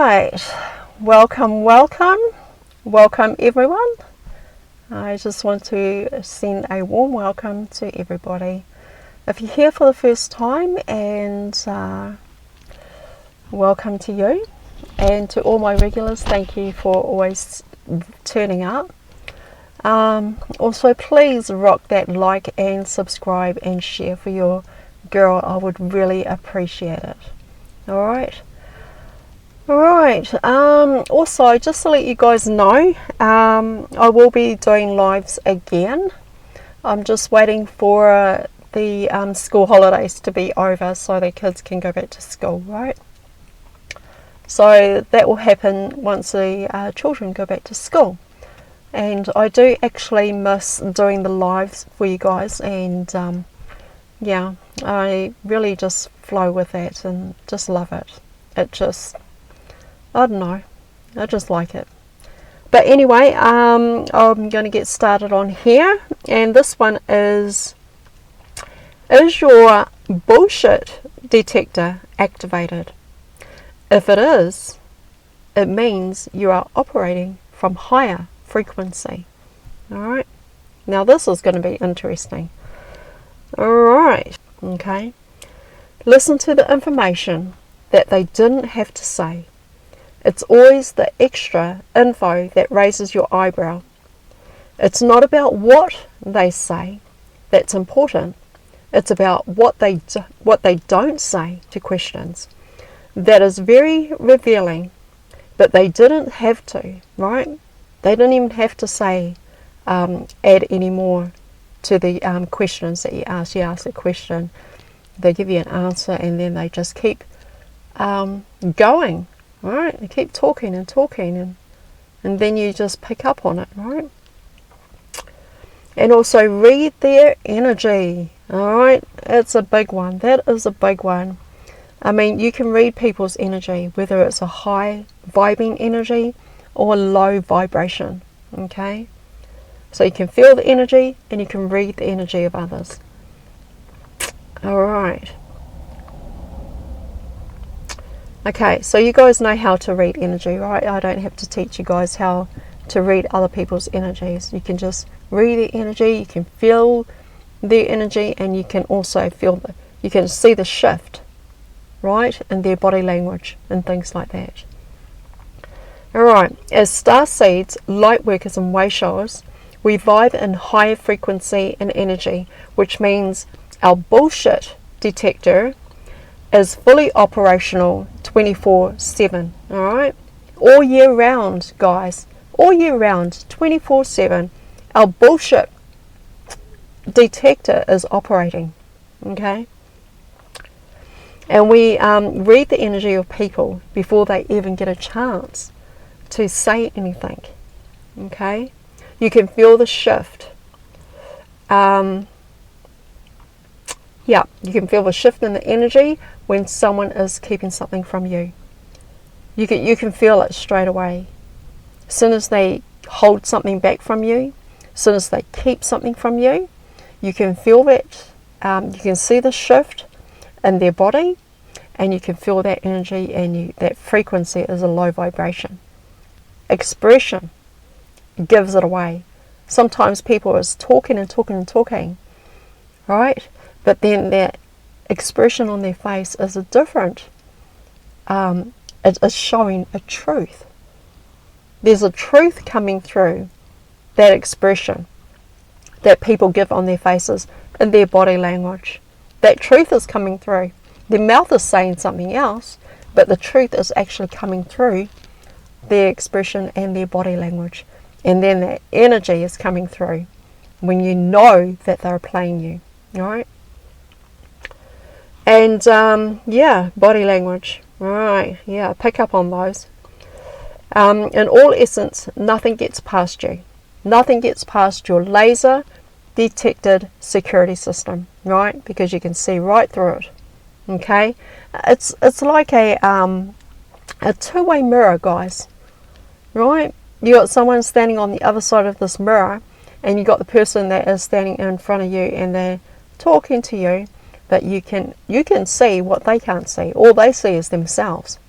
Right, welcome everyone. I just want to send a warm welcome to everybody. If you're here for the first time, and welcome to you, and to all my regulars, thank you for always turning up. Also, please rock that like and subscribe and share for your girl. I would really appreciate it. Alright. Also, just to let you guys know, I will be doing lives again. I'm just waiting for the school holidays to be over so the kids can go back to school, right? So that will happen once the children go back to school. And I do actually miss doing the lives for you guys, and yeah, I really just flow with that and just love it. I don't know, I just like it. But anyway, I'm going to get started on here, and this one is your bullshit detector activated? If it is, it means you are operating from higher frequency. Alright, now this is going to be interesting. Alright, okay, listen to the information that they didn't have to say. It's always the extra info that raises your eyebrow. It's not about what they say that's important. It's about what they don't say to questions. That is very revealing, but they didn't have to, right? They didn't even have to say, add any more to the questions that you ask. You ask a question, they give you an answer, and then they just keep going. Right, they keep talking, and then you just pick up on it, right? And also read their energy. Alright, it's a big one. That is a big one. I mean, you can read people's energy, whether it's a high vibing energy or low vibration. Okay, so you can feel the energy and you can read the energy of others. Alright. Okay, so you guys know how to read energy, right? I don't have to teach you guys how to read other people's energies. You can just read the energy, you can feel their energy, and you can also you can see the shift, right, in their body language and things like that. Alright, as star seeds, light workers and way showers, we vibe in higher frequency and energy, which means our bullshit detector is fully operational 24/7. Alright, all year round, guys, all year round, 24/7, our bullshit detector is operating. Okay, and we read the energy of people before they even get a chance to say anything. Okay, you can feel the shift. Yeah, you can feel the shift in the energy when someone is keeping something from you. You can feel it straight away. As soon as they hold something back from you, as soon as they keep something from you, you can feel that. You can see the shift in their body, and you can feel that energy, and that frequency is a low vibration. Expression gives it away. Sometimes people are talking and talking and talking, right? But then that expression on their face is a different. It is showing a truth. There's a truth coming through that expression that people give on their faces and their body language. That truth is coming through. Their mouth is saying something else, but the truth is actually coming through their expression and their body language. And then that energy is coming through when you know that they're playing you. Alright? And yeah, body language. Right, yeah, pick up on those. In all essence, nothing gets past you. Nothing gets past your laser detected security system, right? Because you can see right through it. Okay, it's like a two-way mirror, guys. Right? You got someone standing on the other side of this mirror, and you got the person that is standing in front of you, and they're talking to you. But you can see what they can't see. All they see is themselves.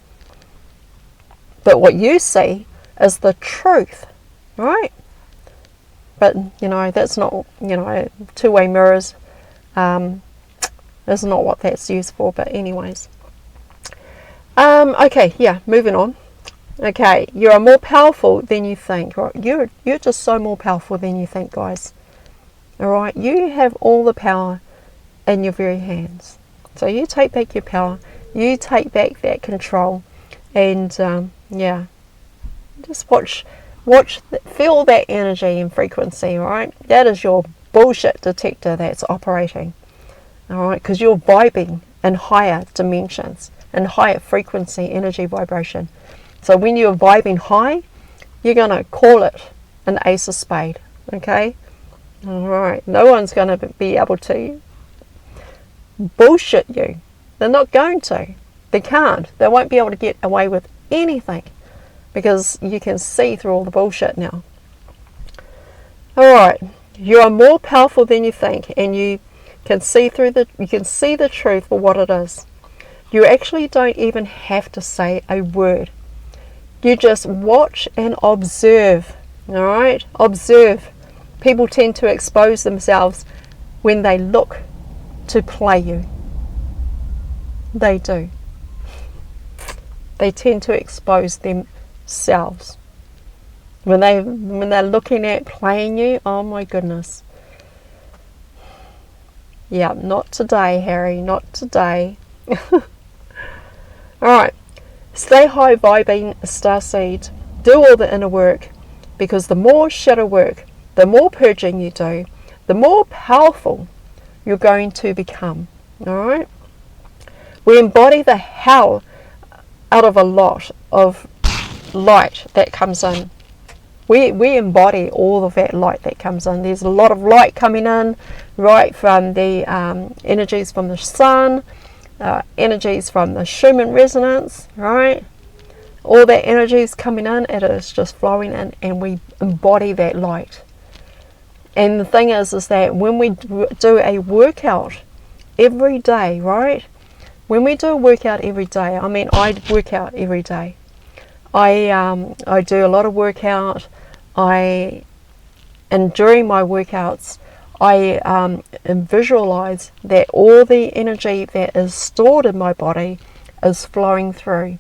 But what you see is the truth, right? But, that's not, two-way mirrors is not what that's used for. But anyways. Okay, yeah, moving on. Okay, you are more powerful than you think. Right? You're just so more powerful than you think, guys. All right, you have all the power in your very hands. So you take back your power. You take back that control, and just feel that energy and frequency. Right, that is your bullshit detector that's operating. All right, because you're vibing in higher dimensions and higher frequency energy vibration. So when you're vibing high, you're going to call it an ace of spade. Okay? Alright. No one's going to be able to bullshit you. They're not going to. They can't. They won't be able to get away with anything because you can see through all the bullshit now. Alright. You are more powerful than you think, and you can see the truth for what it is. You actually don't even have to say a word. You just watch and observe. All right? Observe. People tend to expose themselves when they look to play you. They do. They tend to expose themselves. When they're looking at playing you, oh my goodness. Yeah, not today, Harry. Not today. Alright, stay high vibing, starseed. Do all the inner work, because the more shadow work, the more purging you do, the more powerful you're going to become. Alright? We embody the hell out of a lot of light that comes in. We embody all of that light that comes in. There's a lot of light coming in, right, from the energies from the sun, energies from the Schumann resonance, right? All that energy is coming in, it is just flowing in, and we embody that light. And the thing is that when we do a workout every day, right? When we do a workout every day, I mean, I work out every day. I do a lot of workout. And during my workouts, I visualize that all the energy that is stored in my body is flowing through.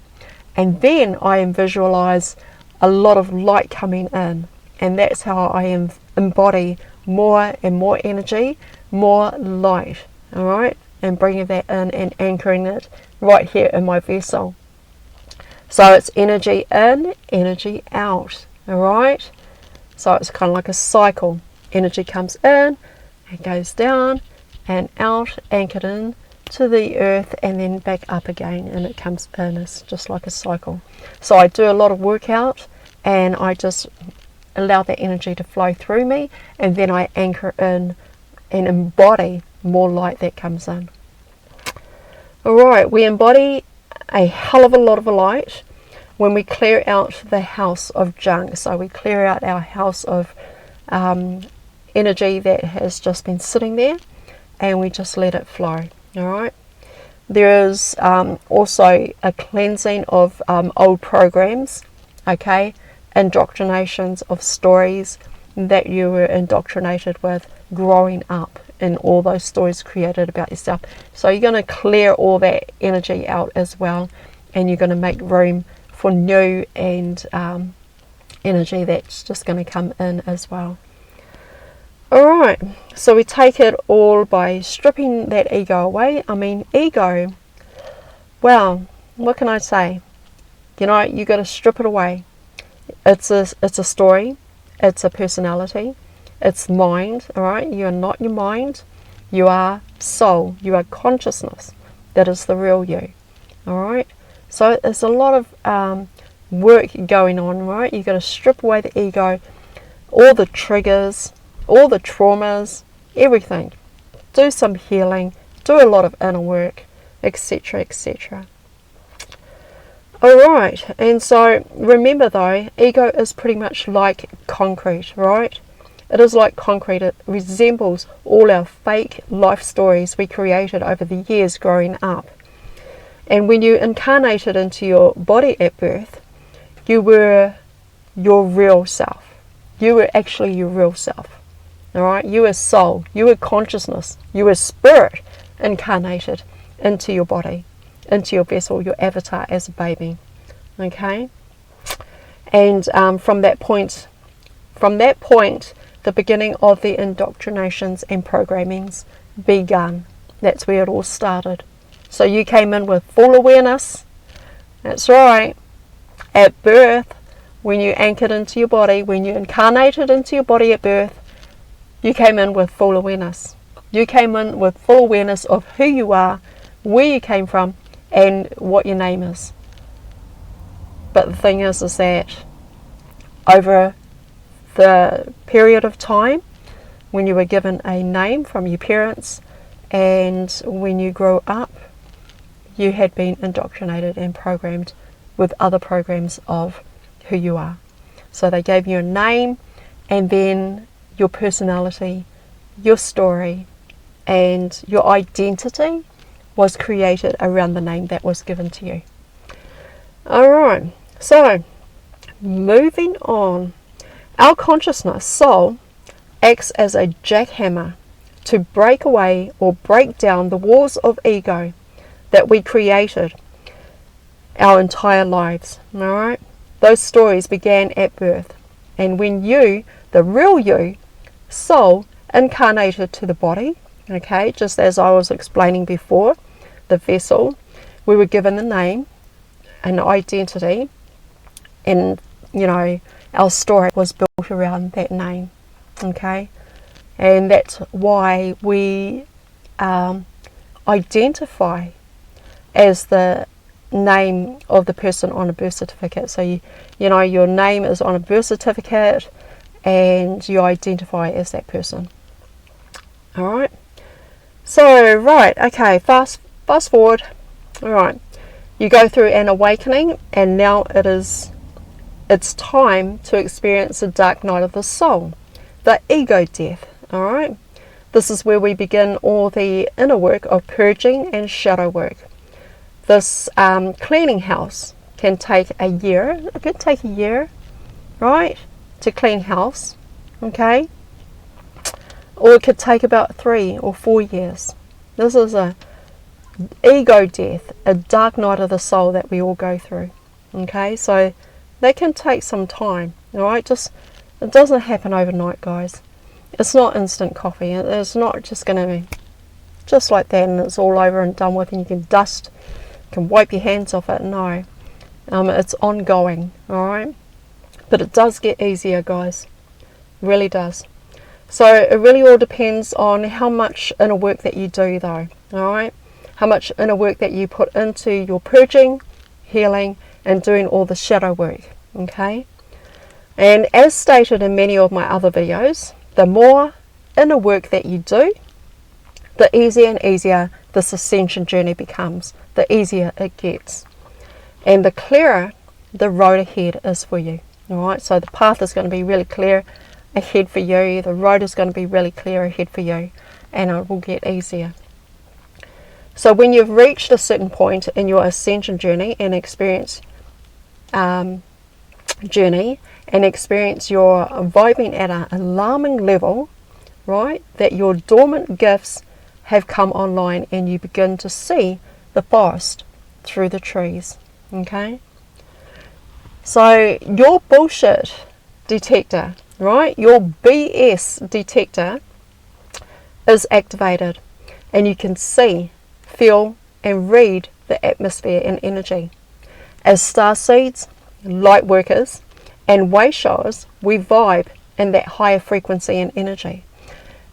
And then I visualize a lot of light coming in. And that's how I embody more and more energy, more light. All right? And bringing that in and anchoring it right here in my vessel. So it's energy in, energy out. All right? So it's kind of like a cycle. Energy comes in, it goes down and out, anchored in to the earth, and then back up again, and it comes in. It's just like a cycle. So I do a lot of workout, and I just allow that energy to flow through me, and then I anchor in and embody more light that comes in. Alright, we embody a hell of a lot of light when we clear out the house of junk. So we clear out our house of energy that has just been sitting there, and we just let it flow. Alright, there is also a cleansing of old programs, okay, indoctrinations of stories that you were indoctrinated with growing up, and all those stories created about yourself. So you're going to clear all that energy out as well, and you're going to make room for new and energy that's just going to come in as well. Alright, so we take it all by stripping that ego away. I mean, ego, well, what can I say? You know, you got to strip it away. It's a story, it's a personality, it's mind. Alright, you are not your mind, you are soul, you are consciousness. That is the real you. Alright, so there's a lot of work going on, right? You got to strip away the ego, all the triggers, all the traumas, everything. Do some healing, do a lot of inner work, etc., etc. Alright, and so remember though, ego is pretty much like concrete, right? It is like concrete. It resembles all our fake life stories we created over the years growing up. And when you incarnated into your body at birth, you were your real self. You were actually your real self. Alright? You were soul. You were consciousness. You were spirit incarnated into your body, into your vessel, your avatar as a baby. Okay? And from that point, the beginning of the indoctrinations and programmings begun. That's where it all started. So you came in with full awareness. That's right. At birth, when you anchored into your body, when you incarnated into your body at birth, you came in with full awareness. You came in with full awareness of who you are, where you came from, and what your name is. But the thing is that over the period of time when you were given a name from your parents and when you grow up, you had been indoctrinated and programmed with other programs of who you are. So they gave you a name, and then your personality, your story, and your identity was created around the name that was given to you. Alright, so moving on. Our consciousness, soul, acts as a jackhammer to break away or break down the walls of ego that we created our entire lives. Alright? Those stories began at birth. And when you, the real you, soul, incarnated to the body, okay, just as I was explaining before, the vessel, we were given a name, an identity, and, our story was built around that name, okay? And that's why we identify as the name of the person on a birth certificate. So, your name is on a birth certificate and you identify as that person. Alright? So, right, okay, fast forward. Alright, you go through an awakening, and now it's time to experience the dark night of the soul, the ego death. Alright, this is where we begin all the inner work of purging and shadow work. This cleaning house can take a year. It could take a year, right, to clean house, okay? Or it could take about 3 or 4 years. This is a ego death, a dark night of the soul that we all go through, okay? So they can take some time, alright? It doesn't happen overnight, guys. It's not instant coffee. It's not just going to be just like that and it's all over and done with and you can wipe your hands off it. No. It's ongoing, alright? But it does get easier, guys. It really does. So it really all depends on how much inner work that you do, though, alright? How much inner work that you put into your purging, healing, and doing all the shadow work, okay? And as stated in many of my other videos, the more inner work that you do, the easier and easier this ascension journey becomes, the easier it gets. And the clearer the road ahead is for you, alright? So the path is going to be really clear ahead for you, the road is going to be really clear ahead for you, and it will get easier. So when you've reached a certain point in your ascension journey and experience your vibing at an alarming level, right, that your dormant gifts have come online and you begin to see the forest through the trees, okay? So your bullshit detector, right, your BS detector is activated and you can see, feel and read the atmosphere and energy. As star seeds, light workers and way showers, we vibe in that higher frequency and energy.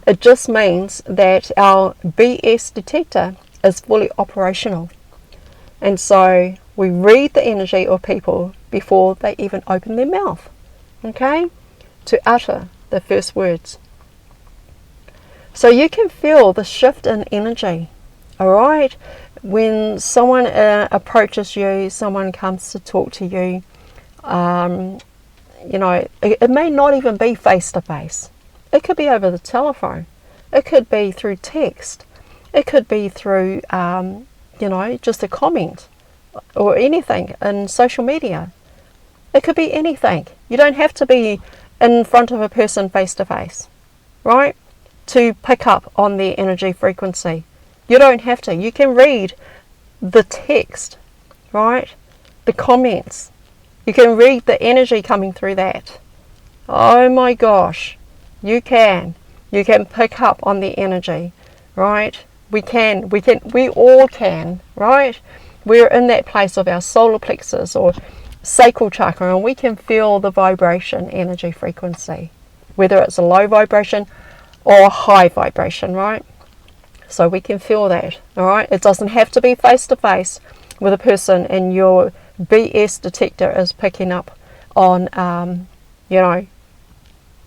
It just means that our BS detector is fully operational. And so we read the energy of people before they even open their mouth, okay, to utter the first words. So you can feel the shift in energy, alright? When someone approaches you, someone comes to talk to you, it may not even be face to face. It could be over the telephone. It could be through text. It could be through, just a comment or anything in social media. It could be anything. You don't have to be in front of a person face to face, right, to pick up on their energy frequency. You don't have to. You can read the text, right, the comments. You can read the energy coming through that. Oh my gosh, you can pick up on the energy, right? We all can, right? We're in that place of our solar plexus or sacral chakra, and we can feel the vibration, energy frequency, whether it's a low vibration or a high vibration, right? So we can feel that, all right? It doesn't have to be face to face with a person, and your BS detector is picking up on,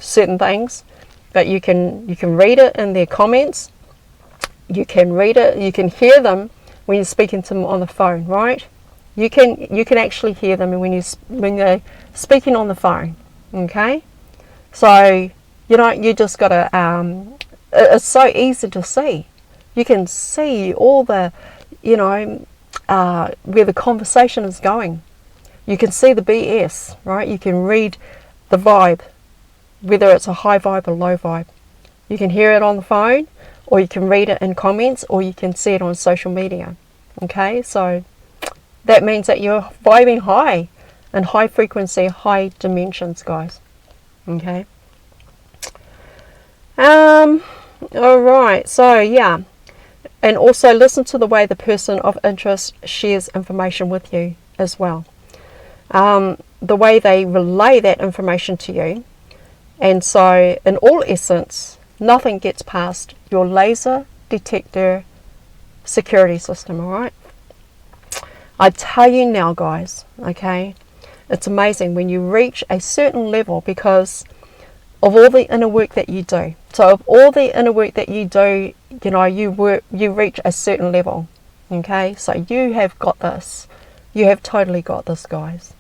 certain things, but you can read it in their comments. You can read it. You can hear them when you're speaking to them on the phone, right? You can actually hear them when they're speaking on the phone. Okay, so you just gotta. It's so easy to see. You can see all the, where the conversation is going. You can see the BS, right? You can read the vibe, whether it's a high vibe or low vibe. You can hear it on the phone, or you can read it in comments, or you can see it on social media. Okay, so that means that you're vibing high, and high frequency, high dimensions, guys. Okay. Alright, so yeah. And also listen to the way the person of interest shares information with you as well. The way they relay that information to you. And so, in all essence, nothing gets past your laser detector security system, alright? I tell you now, guys, okay, it's amazing when you reach a certain level because of all the inner work that you do. So, of all the inner work that you do, you reach a certain level, okay? So, you have got this. You have totally got this, guys,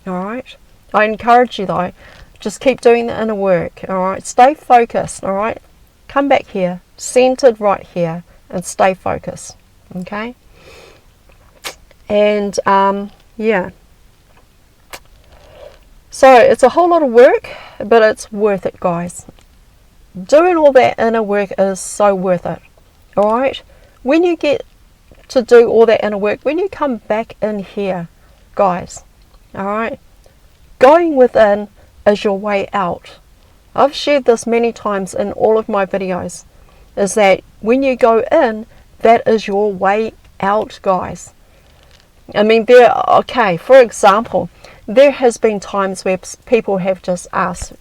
alright? I encourage you, though, just keep doing the inner work, alright? Stay focused, alright? Come back here, centered right here, and stay focused, okay? And, yeah. So, it's a whole lot of work, but it's worth it, guys. Doing all that inner work is so worth it, alright? When you get to do all that inner work, when you come back in here, guys, alright? Going within is your way out. I've shared this many times in all of my videos, is that when you go in, that is your way out, guys. I mean, for example, there has been times where people have just asked,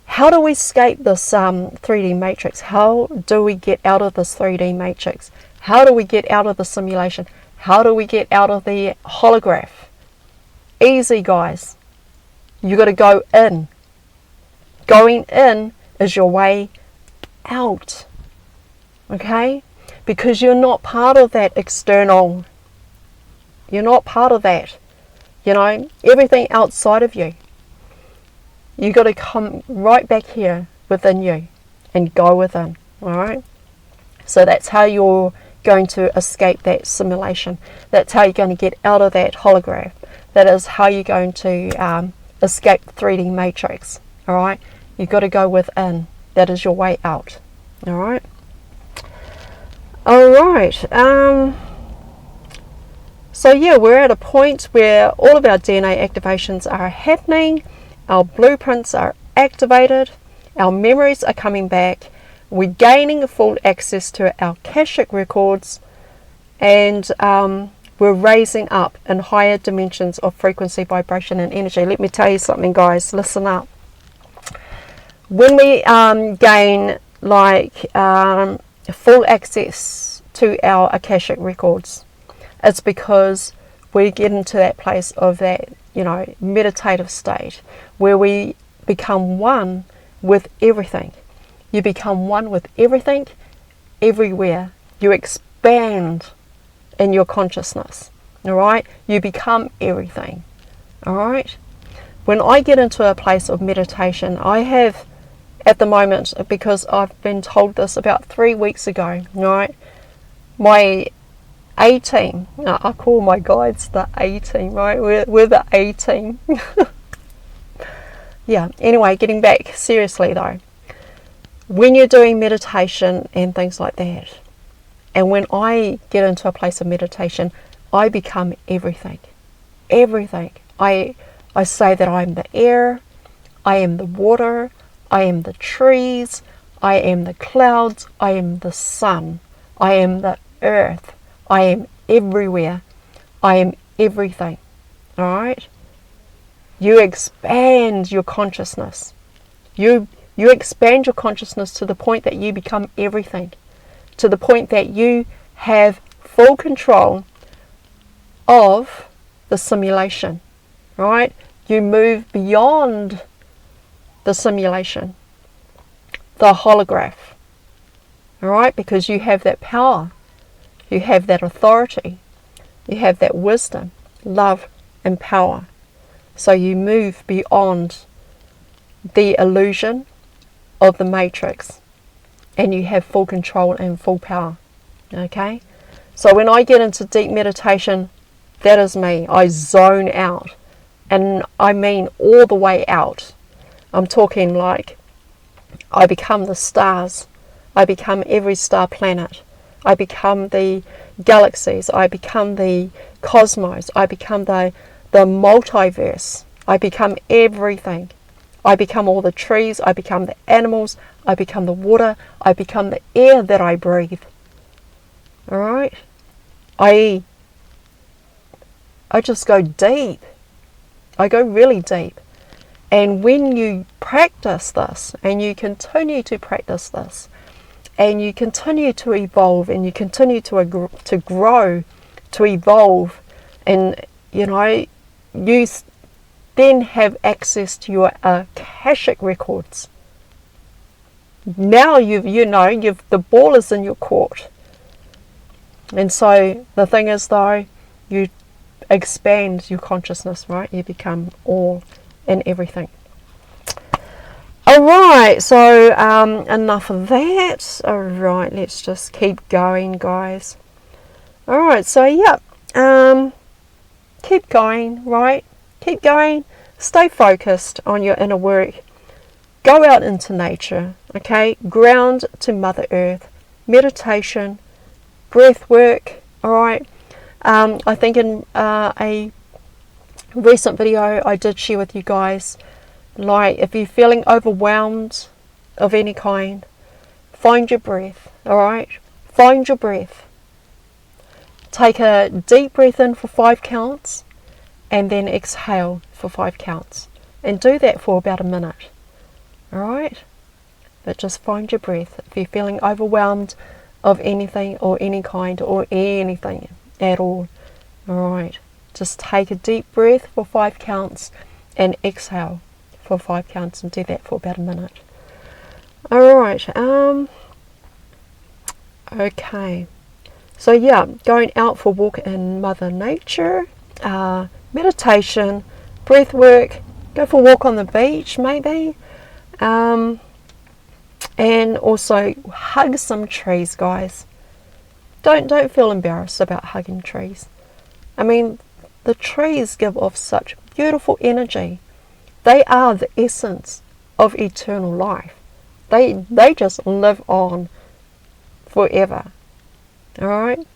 how do we escape this 3D matrix? How do we get out of this 3D matrix? How do we get out of the simulation? How do we get out of the holograph? Easy, guys. You got to go in. Going in is your way out. Okay? Because you're not part of that external. You're not part of that. Everything outside of you. You got to come right back here within you and go within. Alright? So that's how you're going to escape that simulation. That's how you're going to get out of that holograph. That is how you're going to escape the 3D matrix. Alright? You've got to go within. That is your way out. Alright? Alright. So yeah, we're at a point where all of our DNA activations are happening. Our blueprints are activated. Our memories are coming back. We're gaining full access to our Akashic records. And we're raising up in higher dimensions of frequency, vibration, and energy. Let me tell you something, guys. Listen up. When we gain full access to our Akashic records, it's because we get into that place of that, meditative state where we become one with everything. You become one with everything, everywhere. You expand in your consciousness, all right? You become everything, all right? When I get into a place of meditation, I have, at the moment, because I've been told this about 3 weeks ago, right? My A-team. I call my guides the A-team, right? We're the A-team. Yeah, anyway, getting back seriously though. When you're doing meditation and things like that, and when I get into a place of meditation, I become everything. Everything. I say that I'm the air, I am the water, I am the trees, I am the clouds, I am the sun, I am the earth, I am everywhere, I am everything. Alright? You expand your consciousness. You expand your consciousness to the point that you become everything. To the point that you have full control of the simulation. Right? You move beyond the simulation, the holograph. Alright? Because you have that power. You have that authority. You have that wisdom, love, and power. So you move beyond the illusion of the matrix, and you have full control and full power. Okay? So when I get into deep meditation, that is me. I zone out. And I mean all the way out. I'm talking like I become the stars. I become every star planet. I become the galaxies. I become the cosmos. I become the multiverse. I become everything. I become all the trees. I become the animals. I become the water. I become the air that I breathe. Alright? I just go deep. I go really deep. And when you practice this, and you continue to practice this, and you continue to evolve, and you continue to grow, to evolve, and you then have access to your Akashic records. Now the ball is in your court. And so the thing is though, you expand your consciousness, right? You become all and everything. Alright, so enough of that. Alright, let's just keep going, guys. Alright, so yeah, keep going, right? Keep going. Stay focused on your inner work. Go out into nature, okay? Ground to Mother Earth. Meditation, breath work, alright? I think in a recent video I did share with you guys, like if you're feeling overwhelmed of any kind, find your breath, alright? Find your breath. Take a deep breath in for 5 counts, and then exhale for 5 counts. And do that for about a minute. Alright? But just find your breath. If you're feeling overwhelmed of anything or any kind or anything at all. Alright? Just take a deep breath for 5 counts and exhale for 5 counts, and do that for about a minute. Alright. Okay. So yeah, going out for a walk in Mother Nature. Meditation, breath work, go for a walk on the beach maybe, and also hug some trees, guys. Don't feel embarrassed about hugging trees. I mean, the trees give off such beautiful energy. They are the essence of eternal life. They just live on forever. Alright?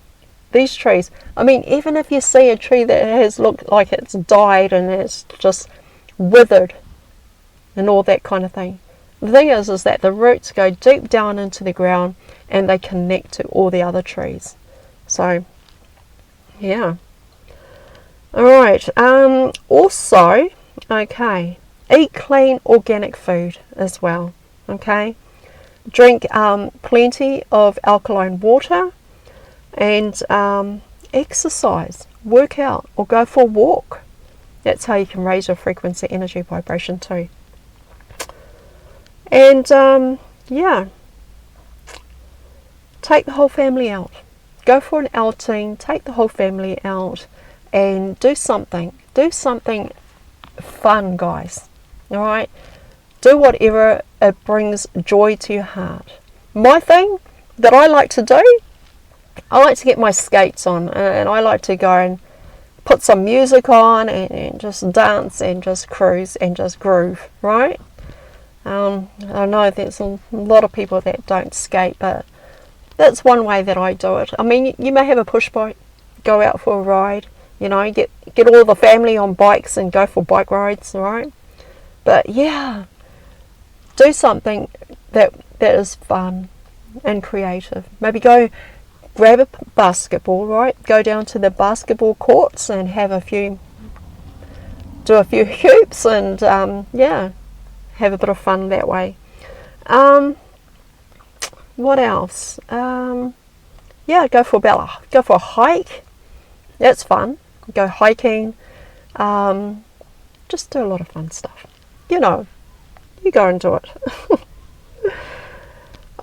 These trees, I mean, even if you see a tree that has looked like it's died and it's just withered and all that kind of thing, the thing is that the roots go deep down into the ground and they connect to all the other trees. So, yeah. Alright, also, okay, eat clean organic food as well, okay? Drink plenty of alkaline water. And exercise, work out, or go for a walk. That's how you can raise your frequency, energy, vibration too. And yeah, take the whole family out. Go for an outing, take the whole family out, and do something. Do something fun, guys. Alright? Do whatever it brings joy to your heart. My thing that I like to do I like to get my skates on, and I like to go and put some music on and just dance and just cruise and just groove, right? I know there's a lot of people that don't skate, but that's one way that I do it. I mean, you may have a push bike, go out for a ride, you know, get all the family on bikes and go for bike rides, right? But yeah, do something that is fun and creative. Maybe go grab a basketball, right? Go down to the basketball courts and do a few hoops, and yeah, have a bit of fun that way. What else? Yeah, go for a hike. That's fun. Go hiking. Just do a lot of fun stuff. You know, you go and do it.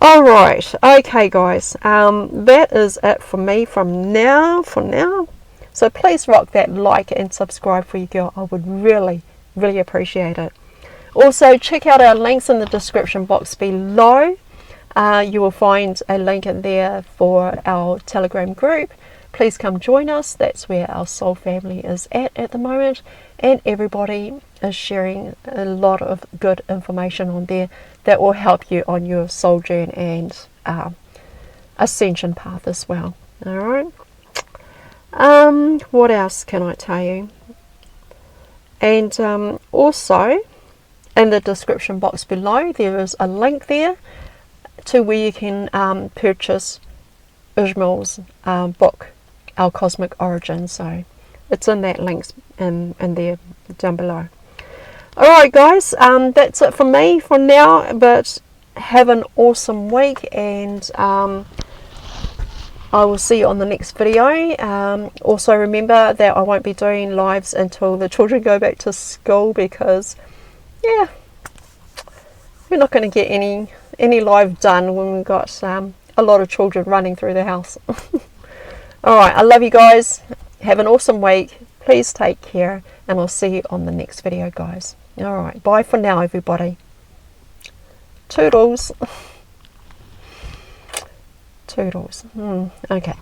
Alright, okay guys, that is it for me for now. So please rock that like and subscribe for you, girl. I would really appreciate it. Also, check out our links in the description box below. You will find a link in there for our Telegram group. Please come join us. That's where our soul family is at the moment, and everybody is sharing a lot of good information on there that will help you on your soul journey and ascension path as well. All right. What else can I tell you? And also, in the description box below, there is a link there to where you can purchase Ishmael's book, Our Cosmic Origin. So it's in that link in there down below. Alright guys, that's it from me for now, but have an awesome week, and I will see you on the next video. Also remember that I won't be doing lives until the children go back to school, because yeah, we're not going to get any live done when we've got a lot of children running through the house. Alright, I love you guys. Have an awesome week. Please take care, and I'll see you on the next video, guys. Alright, bye for now, everybody. Toodles. Toodles. Okay.